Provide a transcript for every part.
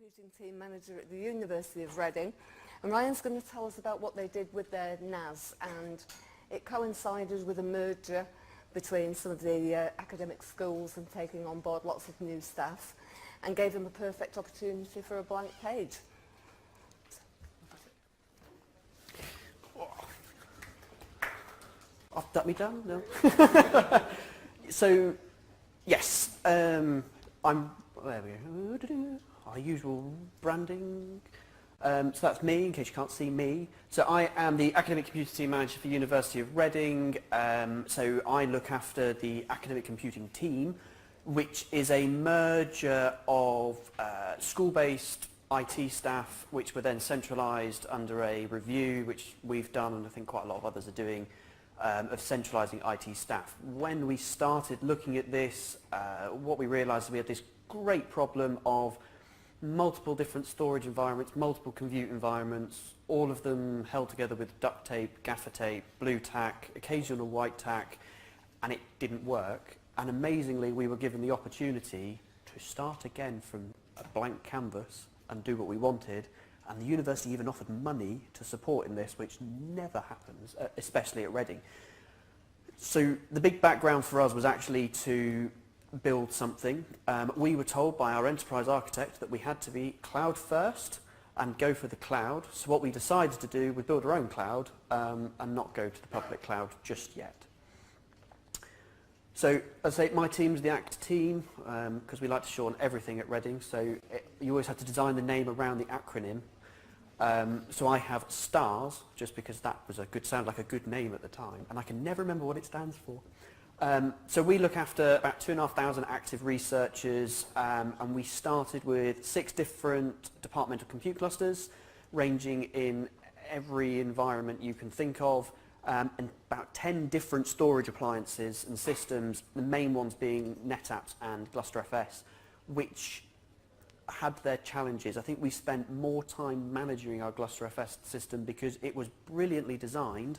Computing Team Manager at the University of Reading, and Ryan's going to tell us about what they did with their NAS, and it coincided with a merger between some of the academic schools and taking on board lots of new staff, and gave them a perfect opportunity for a blank page. That me down? No. So, yes, I'm. There we go. Our usual branding. So that's me, in case you can't see me. So I am the Academic Computing Team Manager for the University of Reading. So I look after the Academic Computing Team, which is a merger of school-based IT staff, which were then centralised under a review, which we've done, and I think quite a lot of others are doing, of centralising IT staff. When we started looking at this, what we realised is we had this great problem of multiple different storage environments, multiple compute environments, all of them held together with duct tape, gaffer tape, blue tack, occasional white tack, and it didn't work. And amazingly, we were given the opportunity to start again from a blank canvas and do what we wanted, and the university even offered money to support in this, which never happens, especially at Reading. So the big background for us was actually to build something. We were told by our enterprise architect that we had to be cloud first and go for the cloud. So what we decided to do was build our own cloud and not go to the public cloud just yet. So as I say, my team's the ACT team because we like to shorten everything at Reading. So you always have to design the name around the acronym. So I have STARS, just because that was sounded like a good name at the time, and I can never remember what it stands for. So we look after about 2,500 active researchers, and we started with 6 different departmental compute clusters, ranging in every environment you can think of, and about 10 different storage appliances and systems, the main ones being NetApps and GlusterFS, which had their challenges. I think we spent more time managing our GlusterFS system because it was brilliantly designed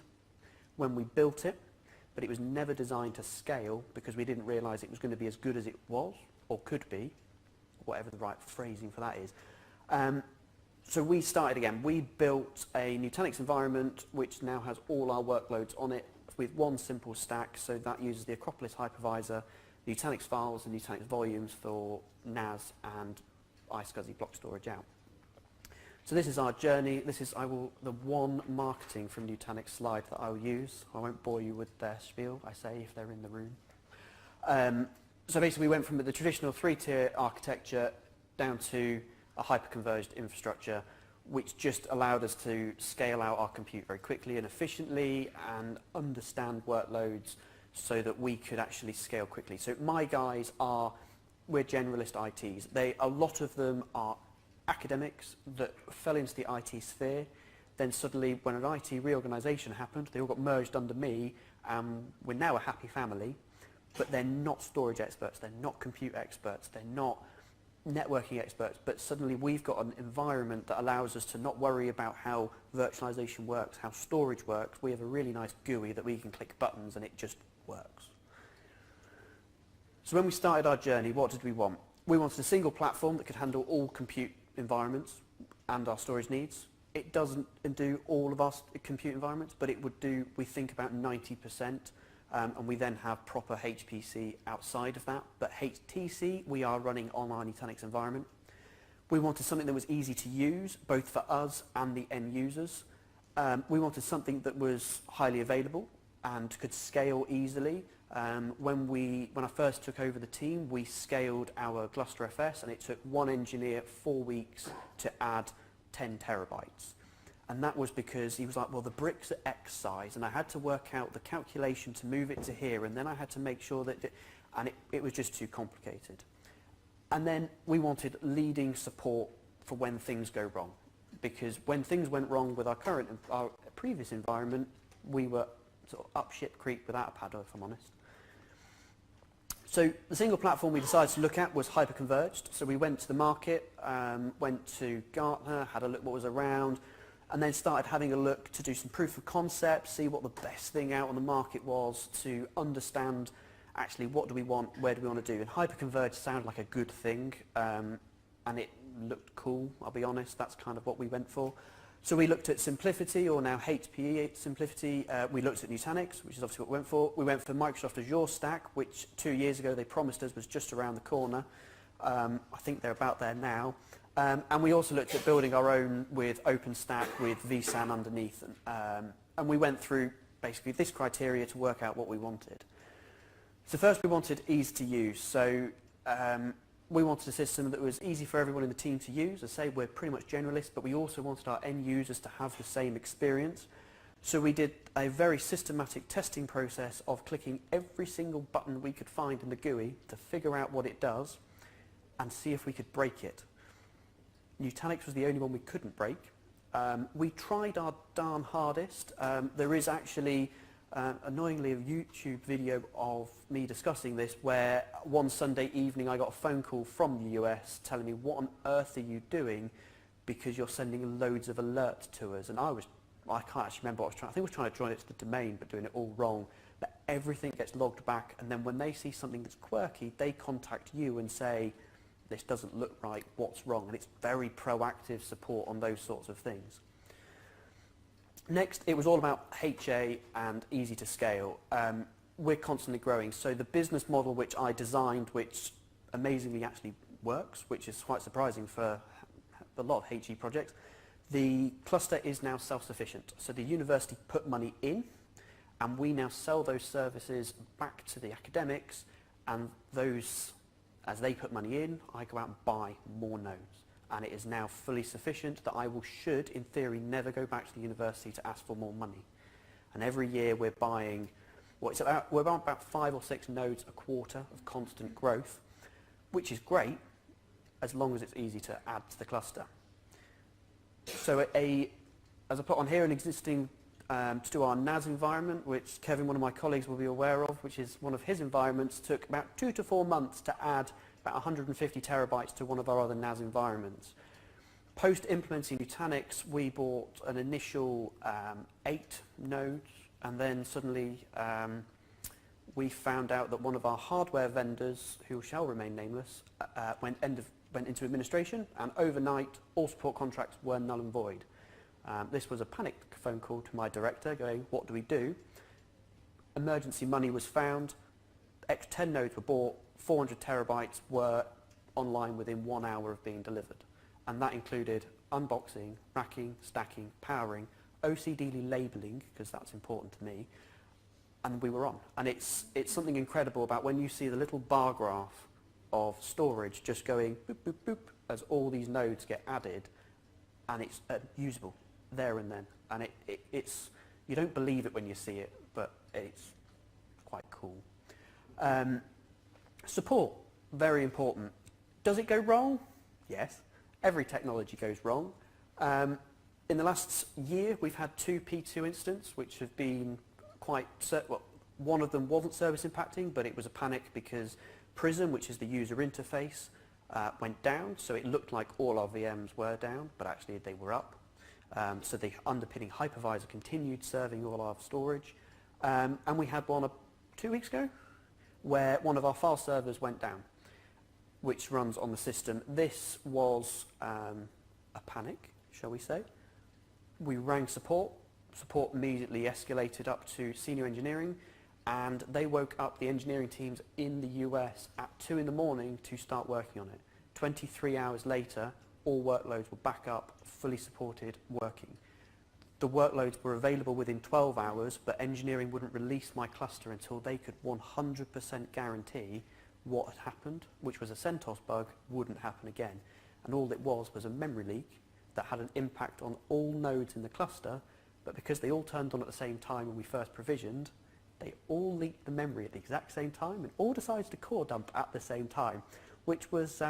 when we built it, but it was never designed to scale because we didn't realise it was going to be as good as it was, or could be, whatever the right phrasing for that is. So we started again. We built a Nutanix environment which now has all our workloads on it with one simple stack, so that uses the Acropolis hypervisor, Nutanix files and Nutanix volumes for NAS and iSCSI block storage out. So this is our journey. This is the one marketing from Nutanix slide that I will use. I won't bore you with their spiel, I say, if they're in the room. So basically we went from the traditional 3-tier architecture down to a hyper-converged infrastructure, which just allowed us to scale out our compute very quickly and efficiently and understand workloads so that we could actually scale quickly. So my guys we're generalist ITs. A lot of them are academics that fell into the IT sphere. Then suddenly, when an IT reorganisation happened, they all got merged under me, and we're now a happy family, but they're not storage experts, they're not compute experts, they're not networking experts, but suddenly we've got an environment that allows us to not worry about how virtualization works, how storage works. We have a really nice GUI that we can click buttons and it just works. So when we started our journey, what did we want? We wanted a single platform that could handle all compute environments and our storage needs. It doesn't do all of our compute environments, but it would do, we think, about 90%, and we then have proper HPC outside of that. But HTC, we are running on our Nutanix environment. We wanted something that was easy to use, both for us and the end users. We wanted something that was highly available and could scale easily. When I first took over the team, we scaled our GlusterFS, and it took one engineer 4 weeks to add 10 terabytes. And that was because he was like, well, the bricks are X size, and I had to work out the calculation to move it to here, and then I had to make sure that, it was just too complicated. And then we wanted leading support for when things go wrong, because when things went wrong with our previous environment, we were sort of up shit creek without a paddle, if I'm honest. So the single platform we decided to look at was hyper-converged. So we went to the market, went to Gartner, had a look what was around, and then started having a look to do some proof of concept, see what the best thing out on the market was, to understand actually what do we want, where do we want to do. And hyper-converged sounded like a good thing, and it looked cool. cool, I'll be honest. That's kind of what we went for. So we looked at Simplicity, or now HPE Simplicity. We looked at Nutanix, which is obviously what we went for. We went for Microsoft Azure Stack, which 2 years ago they promised us was just around the corner. I think they're about there now. And we also looked at building our own with OpenStack with vSAN underneath. And we went through basically this criteria to work out what we wanted. So first we wanted ease to use. So we wanted a system that was easy for everyone in the team to use. As I say, we're pretty much generalists, but we also wanted our end users to have the same experience. So we did a very systematic testing process of clicking every single button we could find in the GUI to figure out what it does and see if we could break it. Nutanix was the only one we couldn't break. We tried our darn hardest. There is actually annoyingly a YouTube video of me discussing this, where one Sunday evening I got a phone call from the US telling me, what on earth are you doing, because you're sending loads of alerts to us. And I can't actually remember what I was trying. I think I was trying to join it to the domain, but doing it all wrong. But everything gets logged back, and then when they see something that's quirky, they contact you and say, this doesn't look right, what's wrong? And it's very proactive support on those sorts of things. Next, it was all about HA and easy to scale. We're constantly growing, so the business model which I designed, which amazingly actually works, which is quite surprising for a lot of HE projects, the cluster is now self-sufficient. So the university put money in, and we now sell those services back to the academics, and those, as they put money in, I go out and buy more nodes. And it is now fully sufficient that I should, in theory, never go back to the university to ask for more money. And every year we're buying, we're about 5 or 6 nodes a quarter of constant growth, which is great, as long as it's easy to add to the cluster. So as I put on here, an existing, to do our NAS environment, which Kevin, one of my colleagues, will be aware of, which is one of his environments, took about 2 to 4 months to add about 150 terabytes to one of our other NAS environments. Post implementing Nutanix, we bought an initial 8 nodes, and then suddenly we found out that one of our hardware vendors, who shall remain nameless, went into administration, and overnight all support contracts were null and void. This was a panicked phone call to my director going, what do we do? Emergency money was found, 10 nodes were bought, 400 terabytes were online within 1 hour of being delivered. And that included unboxing, racking, stacking, powering, OCD labeling, because that's important to me, and we were on. And it's something incredible about when you see the little bar graph of storage just going boop, boop, boop, as all these nodes get added, and it's usable there and then. And it's, you don't believe it when you see it, but it's quite cool. Support, very important. Does it go wrong? Yes. Every technology goes wrong. In the last year, we've had 2 P2 incidents, which have been quite, well, one of them wasn't service impacting, but it was a panic because Prism, which is the user interface, went down. So it looked like all our VMs were down, but actually they were up. So the underpinning hypervisor continued serving all our storage. And we had one 2 weeks ago, where one of our file servers went down, which runs on the system. This was a panic, shall we say. We rang support. Support immediately escalated up to senior engineering, and they woke up the engineering teams in the US at 2 in the morning to start working on it. 23 hours later, all workloads were back up, fully supported, working. The workloads were available within 12 hours, but engineering wouldn't release my cluster until they could 100% guarantee what had happened, which was a CentOS bug, wouldn't happen again. And all it was a memory leak that had an impact on all nodes in the cluster, but because they all turned on at the same time when we first provisioned, they all leaked the memory at the exact same time and all decided to core dump at the same time, which was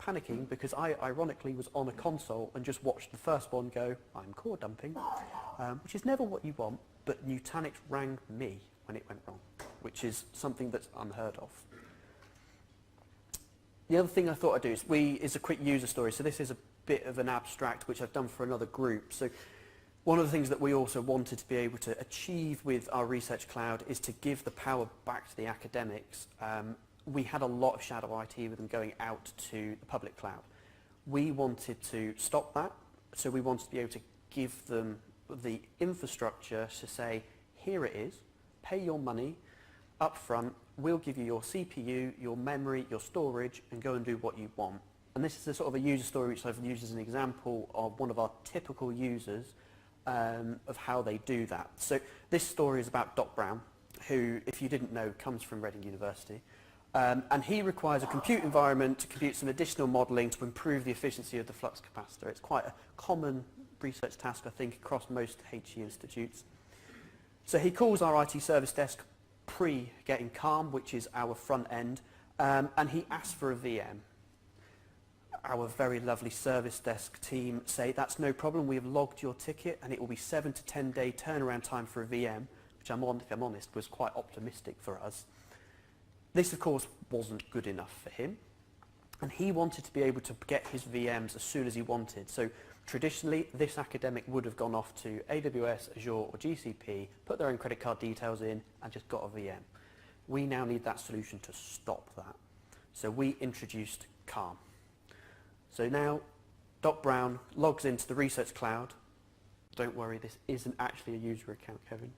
panicking because I ironically was on a console and just watched the first one go, I'm core dumping, which is never what you want, but Nutanix rang me when it went wrong, which is something that's unheard of. The other thing I thought I'd do is a quick user story. So this is a bit of an abstract, which I've done for another group. So one of the things that we also wanted to be able to achieve with our research cloud is to give the power back to the academics. We had a lot of shadow IT with them going out to the public cloud. We wanted to stop that, so we wanted to be able to give them the infrastructure to say, here it is, pay your money up front, we'll give you your CPU, your memory, your storage, and go and do what you want. And this is a sort of a user story which I've used as an example of one of our typical users of how they do that. So this story is about Doc Brown, who, if you didn't know, comes from Reading University. And he requires a compute environment to compute some additional modelling to improve the efficiency of the flux capacitor. It's quite a common research task, I think, across most HE institutes. So he calls our IT service desk pre-getting Calm, which is our front end, and he asks for a VM. Our very lovely service desk team say, that's no problem, we have logged your ticket and it will be 7 to 10 day turnaround time for a VM, which if I'm honest, was quite optimistic for us. This, of course, wasn't good enough for him, and he wanted to be able to get his VMs as soon as he wanted. So traditionally, this academic would have gone off to AWS, Azure, or GCP, put their own credit card details in, and just got a VM. We now need that solution to stop that. So we introduced Calm. So now, Doc Brown logs into the Research Cloud. Don't worry, this isn't actually a user account, Kevin.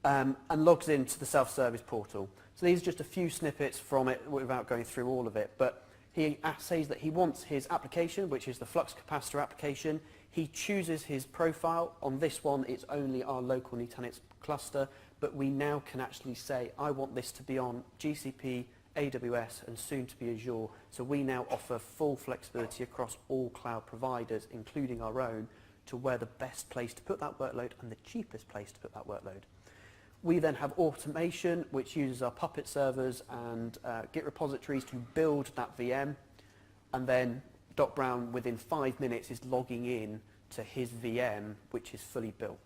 And logs into the self-service portal. So these are just a few snippets from it without going through all of it, but he says that he wants his application, which is the flux capacitor application. He chooses his profile. On this one, it's only our local Nutanix cluster, but we now can actually say, I want this to be on GCP, AWS, and soon to be Azure. So we now offer full flexibility across all cloud providers, including our own, to where the best place to put that workload and the cheapest place to put that workload. We then have automation, which uses our Puppet servers and Git repositories to build that VM. And then Doc Brown, within 5 minutes, is logging in to his VM, which is fully built.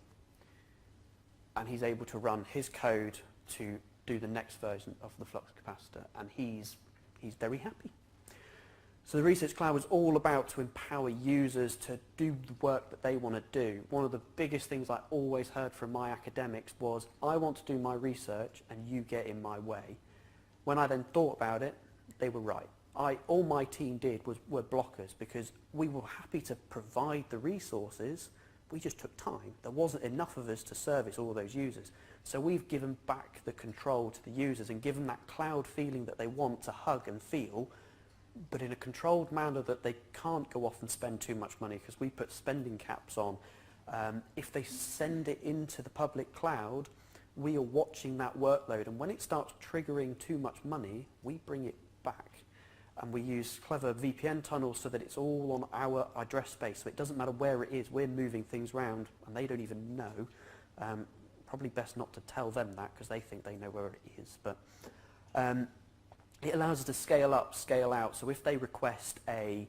And he's able to run his code to do the next version of the flux capacitor. And he's very happy. So the Research Cloud was all about to empower users to do the work that they want to do. One of the biggest things I always heard from my academics was, I want to do my research and you get in my way. When I then thought about it, they were right. All my team did were blockers, because we were happy to provide the resources, we just took time. There wasn't enough of us to service all those users. So we've given back the control to the users and given that cloud feeling that they want to hug and feel, but in a controlled manner that they can't go off and spend too much money, because we put spending caps on. If they send it into the public cloud, we are watching that workload, and when it starts triggering too much money, we bring it back. And we use clever VPN tunnels so that it's all on our address space, so it doesn't matter where it is, we're moving things around, and they don't even know. Probably best not to tell them that, because they think they know where it is. But it allows us to scale up, scale out. So if they request a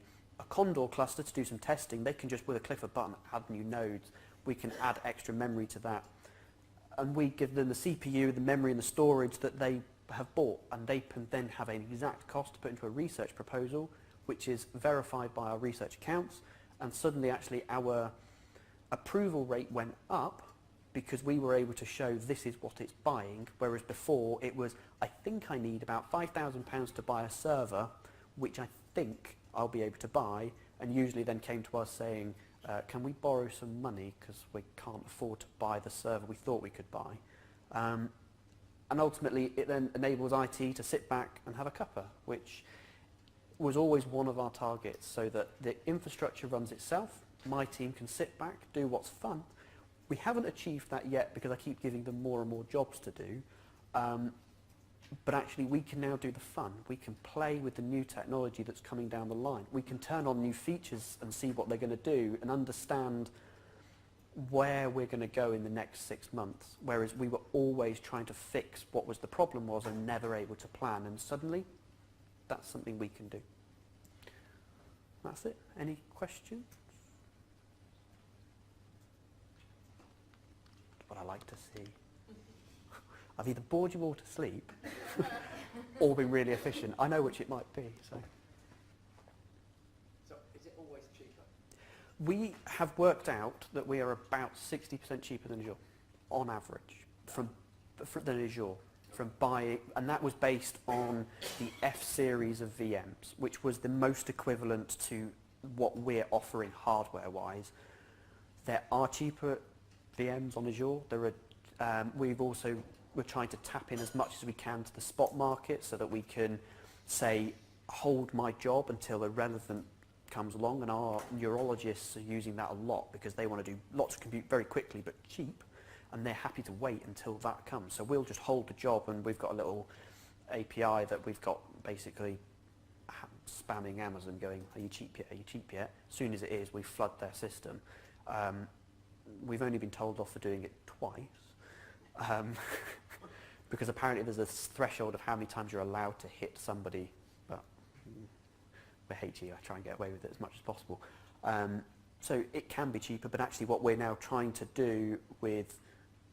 Condor cluster to do some testing, they can just, with a click of a button, add new nodes. We can add extra memory to that. And we give them the CPU, the memory, and the storage that they have bought. And they can then have an exact cost to put into a research proposal, which is verified by our research accounts. And suddenly, actually, our approval rate went up, because we were able to show this is what it's buying, whereas before it was, I think I need about £5,000 to buy a server, which I think I'll be able to buy, and usually then came to us saying, can we borrow some money, because we can't afford to buy the server we thought we could buy. And ultimately it then enables IT to sit back and have a cuppa, which was always one of our targets, so that the infrastructure runs itself, my team can sit back, do what's fun. We haven't achieved that yet, because I keep giving them more and more jobs to do. But actually we can now do the fun. We can play with the new technology that's coming down the line. We can turn on new features and see what they're going to do and understand where we're going to go in the next 6 months. Whereas we were always trying to fix what was the problem was and never able to plan. And suddenly, that's something we can do. That's it. Any questions? What I like to see. I've either bored you all to sleep or been really efficient. I know which it might be. So is it always cheaper? we have worked out that we are about 60% cheaper than Azure, on average, than Azure from buying, and that was based on the F series of VMs, which was the most equivalent to what we're offering hardware-wise. There are cheaper VMs on Azure. There are, we're trying to tap in as much as we can to the spot market so that we can say, hold my job until a relevant comes along, and our neurologists are using that a lot because they want to do lots of compute very quickly but cheap, and they're happy to wait until that comes. So we'll just hold the job, and we've got a little API that we've got basically spamming Amazon going, are you cheap yet, are you cheap yet? As soon as it is, we flood their system. We've only been told off for doing it twice, because apparently there's a threshold of how many times you're allowed to hit somebody, but for HE I try and get away with it as much as possible. So it can be cheaper, but actually what we're now trying to do with,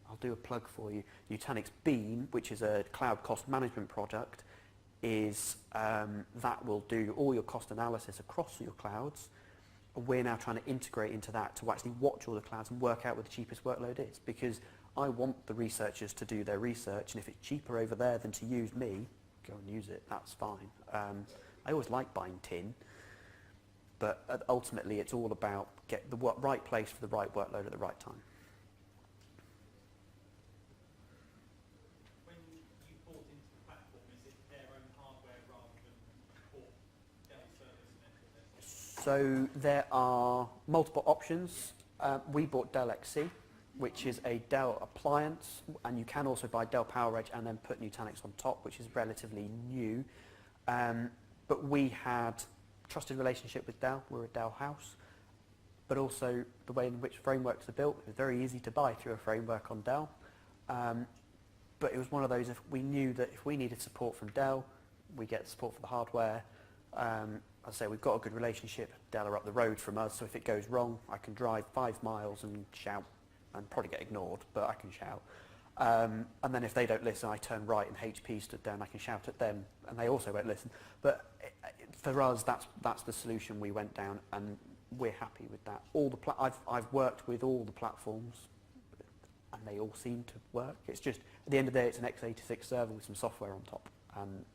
I'll do a plug for you, Nutanix Beam, which is a cloud cost management product, is that will do all your cost analysis across your clouds. We're now trying to integrate into that to actually watch all the clouds and work out what the cheapest workload is, because I want the researchers to do their research, and if it's cheaper over there than to use me, go and use it, that's fine. I always like buying tin, but ultimately it's all about get the right place for the right workload at the right time. When you bought into the platform, is it their own hardware rather than bought Dell servers and everything? So there are multiple options. We bought Dell XC, which is a Dell appliance, and you can also buy Dell PowerEdge and then put Nutanix on top, which is relatively new. But we had trusted relationship with Dell. We're a Dell house, but also the way in which frameworks are built is very easy to buy through a framework on Dell. But it was one of those, if we knew that if we needed support from Dell, we get support for the hardware. As I say, we've got a good relationship. Dell are up the road from us, so if it goes wrong, I can drive 5 miles and shout and probably get ignored, but I can shout. And then if they don't listen, I turn right and HP stood down, I can shout at them, and they also won't listen. But for us, that's the solution we went down, and we're happy with that. I've worked with all the platforms, and they all seem to work. It's just, at the end of the day, it's an x86 server with some software on top, and